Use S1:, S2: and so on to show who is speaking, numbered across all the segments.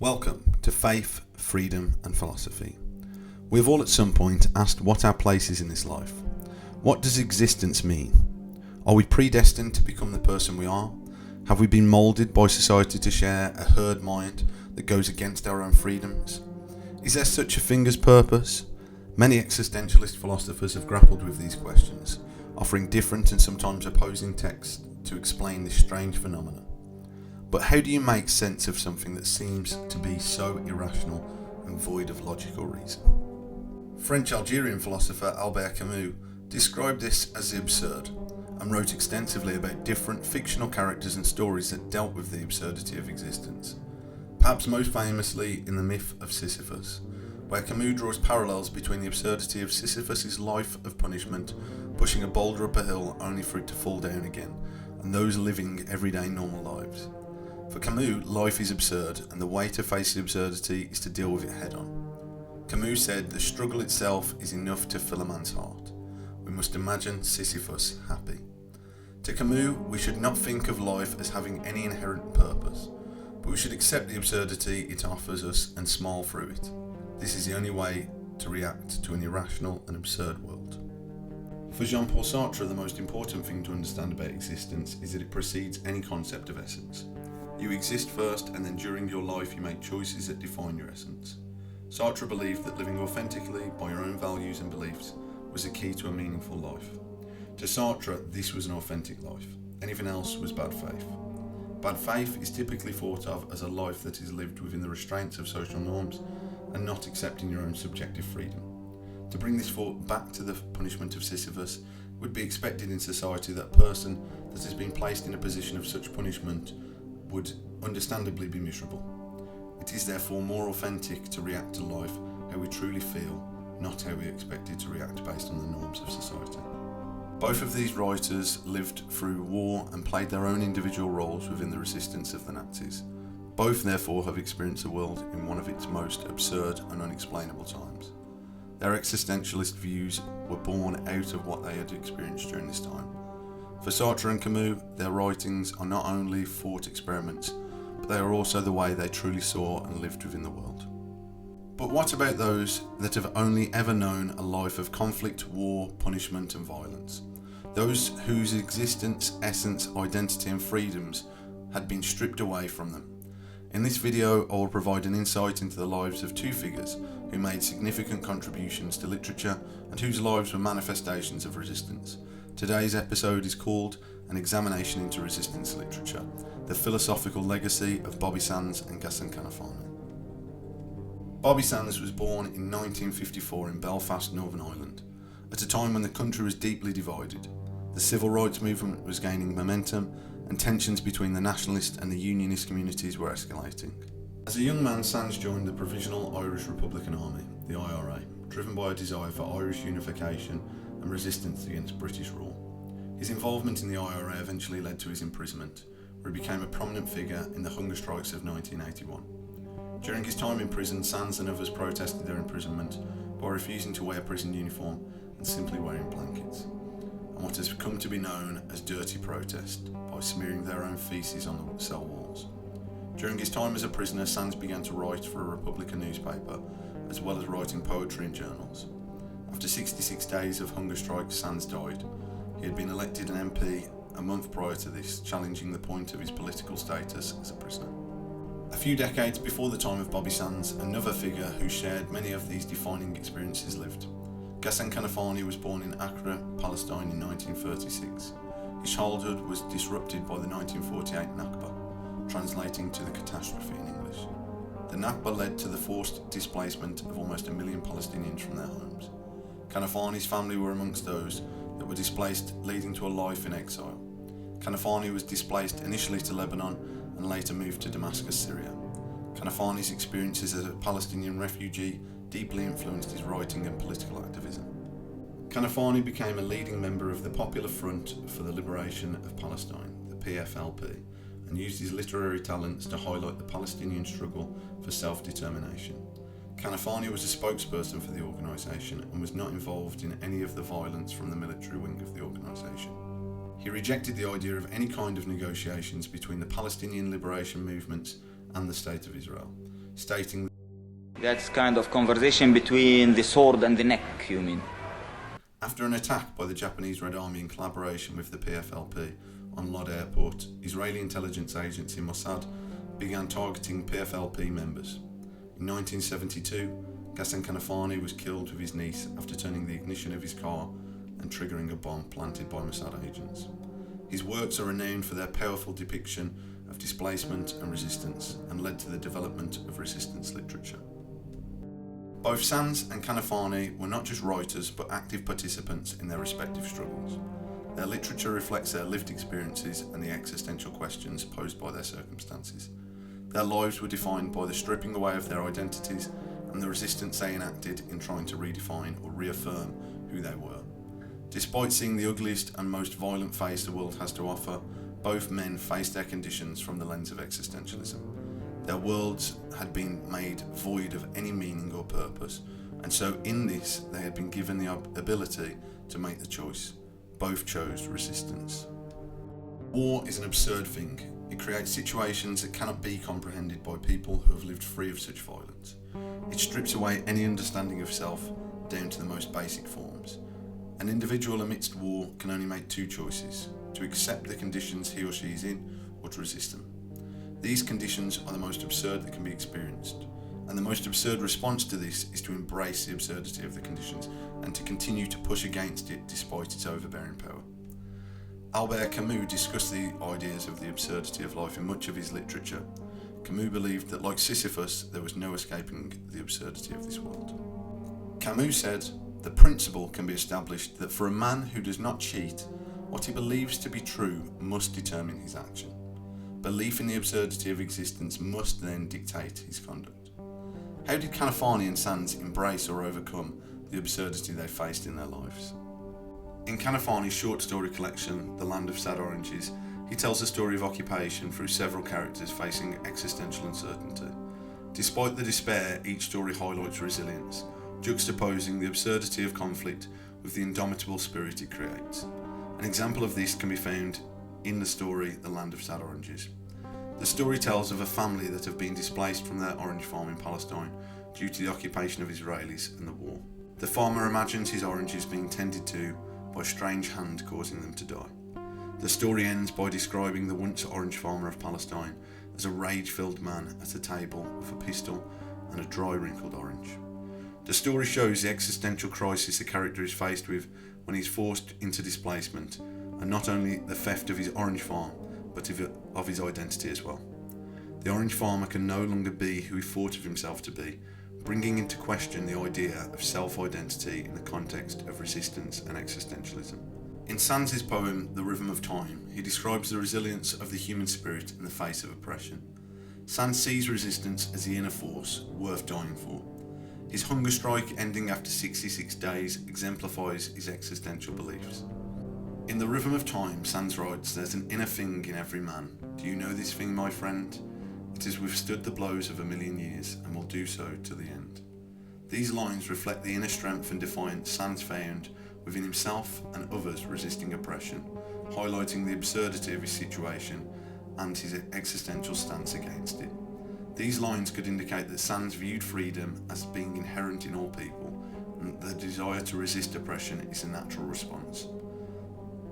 S1: Welcome to Faith, Freedom and Philosophy. We have all at some point asked what our place is in this life. What does existence mean? Are we predestined to become the person we are? Have we been moulded by society to share a herd mind that goes against our own freedoms? Is there such a thing as purpose? Many existentialist philosophers have grappled with these questions, offering different and sometimes opposing texts to explain this strange phenomenon. But how do you make sense of something that seems to be so irrational and void of logical reason? French-Algerian philosopher Albert Camus described this as the absurd and wrote extensively about different fictional characters and stories that dealt with the absurdity of existence. Perhaps most famously in the myth of Sisyphus, where Camus draws parallels between the absurdity of Sisyphus' life of punishment, pushing a boulder up a hill only for it to fall down again, and those living everyday normal lives. For Camus, life is absurd, and the way to face the absurdity is to deal with it head on. Camus said, "The struggle itself is enough to fill a man's heart. We must imagine Sisyphus happy." To Camus, we should not think of life as having any inherent purpose, but we should accept the absurdity it offers us and smile through it. This is the only way to react to an irrational and absurd world. For Jean-Paul Sartre, the most important thing to understand about existence is that it precedes any concept of essence. You exist first, and then during your life you make choices that define your essence. Sartre believed that living authentically by your own values and beliefs was the key to a meaningful life. To Sartre, this was an authentic life. Anything else was bad faith. Bad faith is typically thought of as a life that is lived within the restraints of social norms and not accepting your own subjective freedom. To bring this thought back to the punishment of Sisyphus, it would be expected in society that a person that has been placed in a position of such punishment would understandably be miserable. It is therefore more authentic to react to life how we truly feel, not how we expect it to react based on the norms of society. Both of these writers lived through war and played their own individual roles within the resistance of the Nazis. Both therefore have experienced the world in one of its most absurd and unexplainable times. Their existentialist views were born out of what they had experienced during this time. For Sartre and Camus, their writings are not only thought experiments, but they are also the way they truly saw and lived within the world. But what about those that have only ever known a life of conflict, war, punishment and violence? Those whose existence, essence, identity and freedoms had been stripped away from them. In this video, I will provide an insight into the lives of two figures who made significant contributions to literature and whose lives were manifestations of resistance. Today's episode is called An Examination into Resistance Literature, the philosophical legacy of Bobby Sands and Ghassan Kanafani. Bobby Sands was born in 1954 in Belfast, Northern Ireland, at a time when the country was deeply divided. The civil rights movement was gaining momentum and tensions between the nationalist and the unionist communities were escalating. As a young man, Sands joined the Provisional Irish Republican Army, the IRA, driven by a desire for Irish unification and resistance against British rule. His involvement in the IRA eventually led to his imprisonment, where he became a prominent figure in the hunger strikes of 1981. During his time in prison, Sands and others protested their imprisonment by refusing to wear prison uniform and simply wearing blankets, and what has come to be known as dirty protest, by smearing their own feces on the cell walls. During his time as a prisoner, Sands began to write for a Republican newspaper, as well as writing poetry in journals. After 66 days of hunger strikes, Sands died. He had been elected an MP a month prior to this, challenging the point of his political status as a prisoner. A few decades before the time of Bobby Sands, another figure who shared many of these defining experiences lived. Ghassan Kanafani was born in Accra, Palestine in 1936. His childhood was disrupted by the 1948 Nakba, translating to the catastrophe in English. The Nakba led to the forced displacement of almost 1 million Palestinians from their homes. Kanafani's family were amongst those that were displaced, leading to a life in exile. Kanafani was displaced initially to Lebanon and later moved to Damascus, Syria. Kanafani's experiences as a Palestinian refugee deeply influenced his writing and political activism. Kanafani became a leading member of the Popular Front for the Liberation of Palestine, the PFLP, and used his literary talents to highlight the Palestinian struggle for self-determination. Kanafani was a spokesperson for the organisation and was not involved in any of the violence from the military wing of the organisation. He rejected the idea of any kind of negotiations between the Palestinian liberation movements and the State of Israel, stating,
S2: That's kind of conversation between the sword and the neck, you mean?
S1: after an attack by the Japanese Red Army in collaboration with the PFLP on Lod Airport, Israeli intelligence agency Mossad began targeting PFLP members. In 1972, Ghassan Kanafani was killed with his niece after turning the ignition of his car and triggering a bomb planted by Mossad agents. His works are renowned for their powerful depiction of displacement and resistance, and led to the development of resistance literature. Both Sands and Kanafani were not just writers but active participants in their respective struggles. Their literature reflects their lived experiences and the existential questions posed by their circumstances. Their lives were defined by the stripping away of their identities and the resistance they enacted in trying to redefine or reaffirm who they were. Despite seeing the ugliest and most violent face the world has to offer, both men faced their conditions from the lens of existentialism. Their worlds had been made void of any meaning or purpose, and so in this they had been given the ability to make the choice. Both chose resistance. War is an absurd thing. It creates situations that cannot be comprehended by people who have lived free of such violence. It strips away any understanding of self down to the most basic forms. An individual amidst war can only make two choices: to accept the conditions he or she is in, or to resist them. These conditions are the most absurd that can be experienced, and the most absurd response to this is to embrace the absurdity of the conditions and to continue to push against it despite its overbearing power. Albert Camus discussed the ideas of the absurdity of life in much of his literature. Camus believed that, like Sisyphus, there was no escaping the absurdity of this world. Camus said, "The principle can be established that for a man who does not cheat, what he believes to be true must determine his action. Belief in the absurdity of existence must then dictate his conduct." How did Kanafani and Sands embrace or overcome the absurdity they faced in their lives? In Kanafani's short story collection, The Land of Sad Oranges, he tells the story of occupation through several characters facing existential uncertainty. Despite the despair, each story highlights resilience, juxtaposing the absurdity of conflict with the indomitable spirit it creates. An example of this can be found in the story The Land of Sad Oranges. The story tells of a family that have been displaced from their orange farm in Palestine due to the occupation of Israelis and the war. The farmer imagines his oranges being tended to by a strange hand causing them to die. The story ends by describing the once orange farmer of Palestine as a rage-filled man at a table with a pistol and a dry wrinkled orange. The story shows the existential crisis the character is faced with when he is forced into displacement, and not only the theft of his orange farm, but of his identity as well. The orange farmer can no longer be who he thought of himself to be, bringing into question the idea of self-identity in the context of resistance and existentialism. In Sands' poem, The Rhythm of Time, he describes the resilience of the human spirit in the face of oppression. Sands sees resistance as the inner force worth dying for. His hunger strike, ending after 66 days, exemplifies his existential beliefs. In The Rhythm of Time, Sands writes, "There's an inner thing in every man. Do you know this thing, my friend? It has withstood the blows of 1,000,000 years and will do so to the end." These lines reflect the inner strength and defiance Sands found within himself and others resisting oppression, highlighting the absurdity of his situation and his existential stance against it. These lines could indicate that Sands viewed freedom as being inherent in all people, and the desire to resist oppression is a natural response.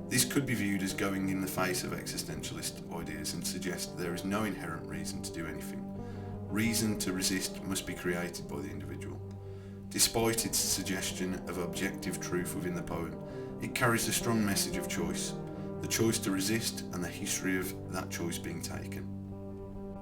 S1: This could be viewed as going in the face of existentialist ideas and suggest there is no inherent reason to do anything. Reason to resist must be created by the individual. Despite its suggestion of objective truth within the poem, it carries a strong message of choice, the choice to resist and the history of that choice being taken.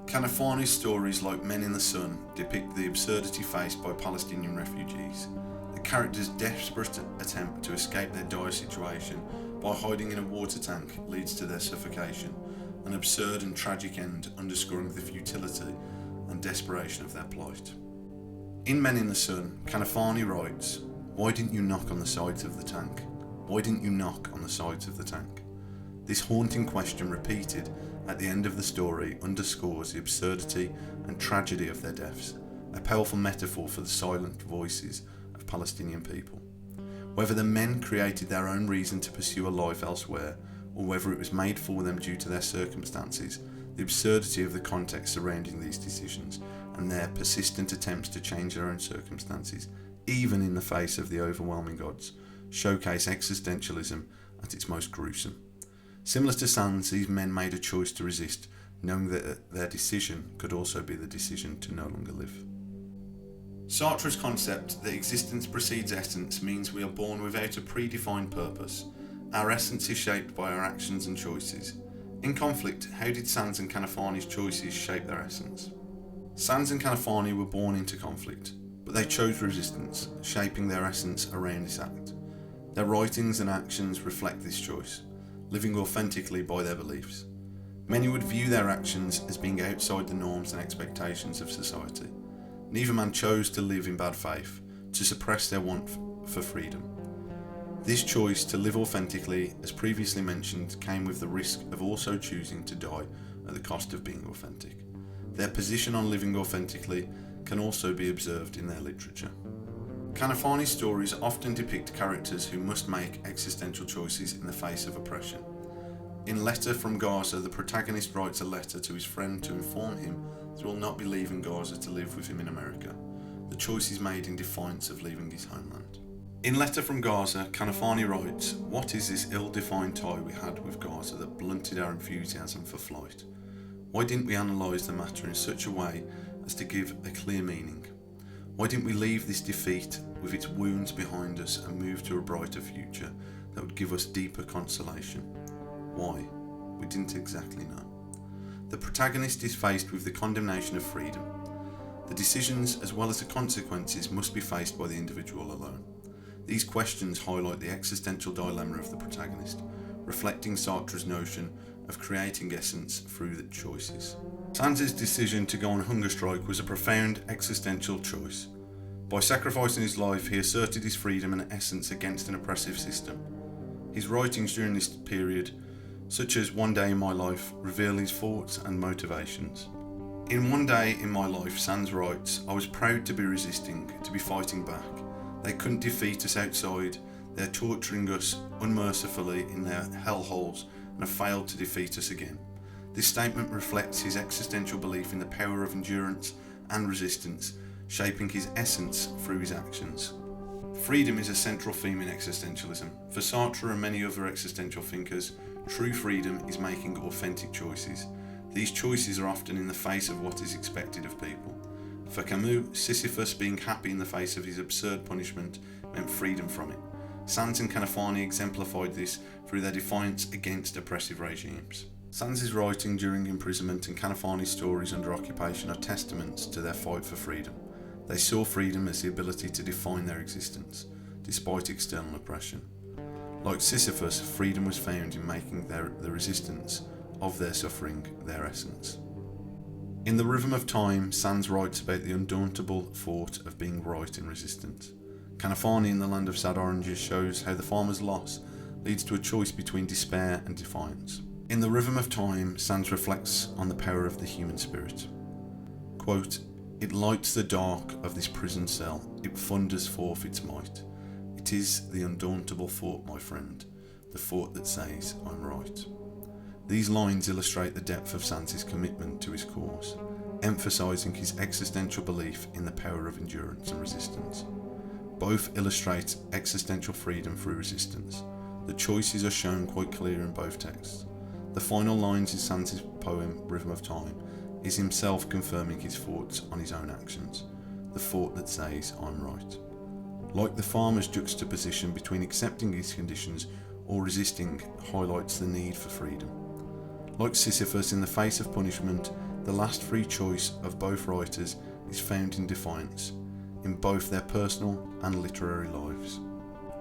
S1: Kanafani's stories, like Men in the Sun, depict the absurdity faced by Palestinian refugees. The characters' desperate attempt to escape their dire situation by hiding in a water tank leads to their suffocation, an absurd and tragic end underscoring the futility and desperation of their plight. In Men in the Sun, Kanafani writes, "Why didn't you knock on the sides of the tank? Why didn't you knock on the sides of the tank?" This haunting question, repeated at the end of the story, underscores the absurdity and tragedy of their deaths, a powerful metaphor for the silent voices of Palestinian people. Whether the men created their own reason to pursue a life elsewhere, or whether it was made for them due to their circumstances, the absurdity of the context surrounding these decisions and their persistent attempts to change their own circumstances, even in the face of the overwhelming odds, showcase existentialism at its most gruesome. Similar to Sands, these men made a choice to resist, knowing that their decision could also be the decision to no longer live. Sartre's concept that existence precedes essence means we are born without a predefined purpose. Our essence is shaped by our actions and choices. In conflict, how did Sands and Kanafani's choices shape their essence? Sands and Kanafani were born into conflict, but they chose resistance, shaping their essence around this act. Their writings and actions reflect this choice, living authentically by their beliefs. Many would view their actions as being outside the norms and expectations of society. Neither man chose to live in bad faith, to suppress their want for freedom. This choice to live authentically, as previously mentioned, came with the risk of also choosing to die at the cost of being authentic. Their position on living authentically can also be observed in their literature. Kanafani's stories often depict characters who must make existential choices in the face of oppression. In Letter from Gaza, the protagonist writes a letter to his friend to inform him that he will not be leaving Gaza to live with him in America. The choice is made in defiance of leaving his homeland. In Letter from Gaza, Kanafani writes, "What is this ill-defined tie we had with Gaza that blunted our enthusiasm for flight? Why didn't we analyse the matter in such a way as to give a clear meaning? Why didn't we leave this defeat with its wounds behind us and move to a brighter future that would give us deeper consolation? Why? We didn't exactly know." The protagonist is faced with the condemnation of freedom. The decisions as well as the consequences must be faced by the individual alone. These questions highlight the existential dilemma of the protagonist, reflecting Sartre's notion of creating essence through the choices. Sands' decision to go on hunger strike was a profound existential choice. By sacrificing his life, he asserted his freedom and essence against an oppressive system. His writings during this period, such as One Day in My Life, reveal his thoughts and motivations. In One Day in My Life, Sands writes, "I was proud to be resisting, to be fighting back. They couldn't defeat us outside, they're torturing us unmercifully in their hellholes and have failed to defeat us again." This statement reflects his existential belief in the power of endurance and resistance, shaping his essence through his actions. Freedom is a central theme in existentialism. For Sartre and many other existential thinkers, true freedom is making authentic choices. These choices are often in the face of what is expected of people. For Camus, Sisyphus being happy in the face of his absurd punishment meant freedom from it. Sands and Kanafani exemplified this through their defiance against oppressive regimes. Sands' writing during imprisonment and Kanafani's stories under occupation are testaments to their fight for freedom. They saw freedom as the ability to define their existence, despite external oppression. Like Sisyphus, freedom was found in making the resistance of their suffering their essence. In The Rhythm of Time, Sands writes about the undauntable thought of being right in resistance. Kanafani in The Land of Sad Oranges shows how the farmer's loss leads to a choice between despair and defiance. In The Rhythm of Time, Sands reflects on the power of the human spirit. Quote, "It lights the dark of this prison cell, it thunders forth its might. It is the undauntable thought, my friend, the thought that says, I'm right." These lines illustrate the depth of Sands' commitment to his cause, emphasising his existential belief in the power of endurance and resistance. Both illustrate existential freedom through resistance. The choices are shown quite clear in both texts. The final lines in Sands' poem, Rhythm of Time, is himself confirming his thoughts on his own actions, the thought that says, I'm right. Like the farmer's juxtaposition between accepting his conditions or resisting highlights the need for freedom. Like Sisyphus in the face of punishment, the last free choice of both writers is found in defiance, in both their personal and literary lives.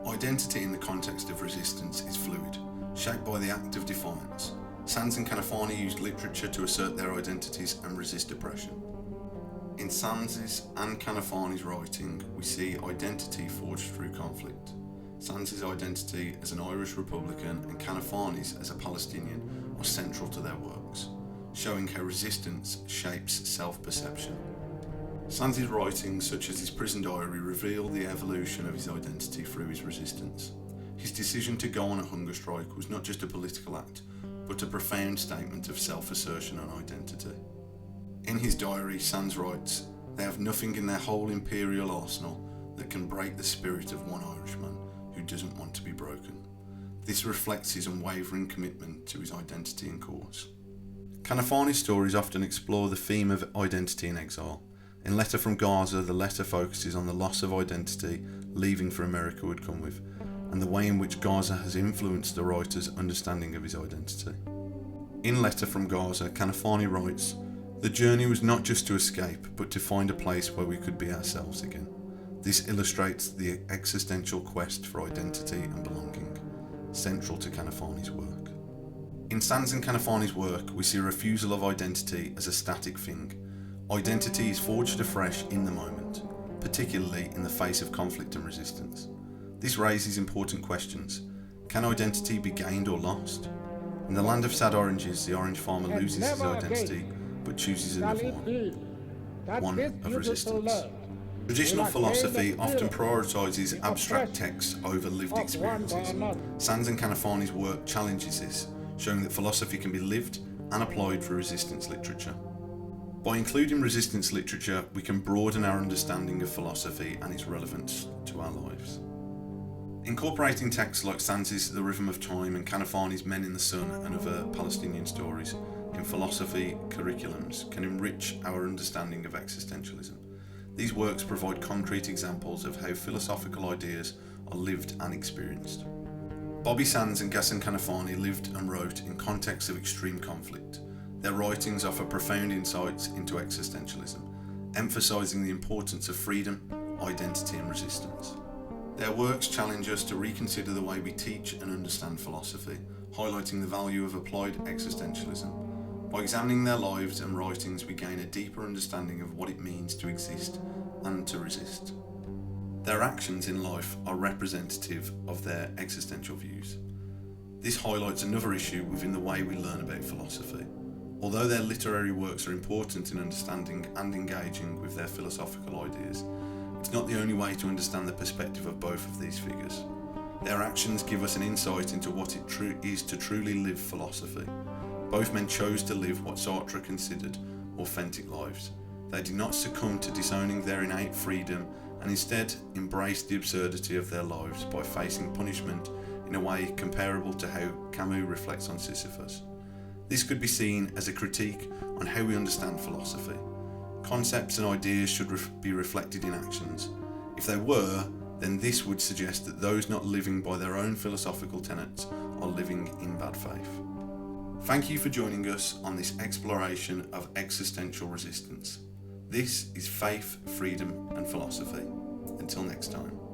S1: Identity in the context of resistance is fluid, shaped by the act of defiance. Sands and Kanafani used literature to assert their identities and resist oppression. In Sands' and Kanafani's writing, we see identity forged through conflict. Sands' identity as an Irish Republican and Kanafani's as a Palestinian are central to their works, showing how resistance shapes self-perception. Sands' writings, such as his prison diary, reveal the evolution of his identity through his resistance. His decision to go on a hunger strike was not just a political act, but a profound statement of self-assertion and identity. In his diary, Sands writes, "They have nothing in their whole imperial arsenal that can break the spirit of one Irishman who doesn't want to be broken." This reflects his unwavering commitment to his identity and cause. Kanafani's stories often explore the theme of identity in exile. In Letter from Gaza, the letter focuses on the loss of identity leaving for America would come with, and the way in which Gaza has influenced the writer's understanding of his identity. In Letter from Gaza, Kanafani writes, "The journey was not just to escape, but to find a place where we could be ourselves again. This illustrates the existential quest for identity and belonging, central to Kanafani's work." In Sands and Kanafani's work, we see a refusal of identity as a static thing. Identity is forged afresh in the moment, particularly in the face of conflict and resistance. This raises important questions. Can identity be gained or lost? In the land of sad oranges, the orange farmer loses his identity but chooses another one of resistance. Traditional philosophy often prioritises abstract texts over lived experiences. Sands and Kanafani's work challenges this, showing that philosophy can be lived and applied through resistance literature. By including resistance literature, we can broaden our understanding of philosophy and its relevance to our lives. Incorporating texts like Sands' The Rhythm of Time and Kanafani's Men in the Sun and other Palestinian stories in philosophy curriculums can enrich our understanding of existentialism. These works provide concrete examples of how philosophical ideas are lived and experienced. Bobby Sands and Ghassan Kanafani lived and wrote in contexts of extreme conflict. Their writings offer profound insights into existentialism, emphasising the importance of freedom, identity and resistance. Their works challenge us to reconsider the way we teach and understand philosophy, highlighting the value of applied existentialism. By examining their lives and writings, we gain a deeper understanding of what it means to exist and to resist. Their actions in life are representative of their existential views. This highlights another issue within the way we learn about philosophy. Although their literary works are important in understanding and engaging with their philosophical ideas, it's not the only way to understand the perspective of both of these figures. Their actions give us an insight into what it is to truly live philosophy. Both men chose to live what Sartre considered authentic lives. They did not succumb to disowning their innate freedom and instead embraced the absurdity of their lives by facing punishment in a way comparable to how Camus reflects on Sisyphus. This could be seen as a critique on how we understand philosophy. Concepts and ideas should be reflected in actions. If they were, then this would suggest that those not living by their own philosophical tenets are living in bad faith. Thank you for joining us on this exploration of existential resistance. This is Faith, Freedom and Philosophy. Until next time.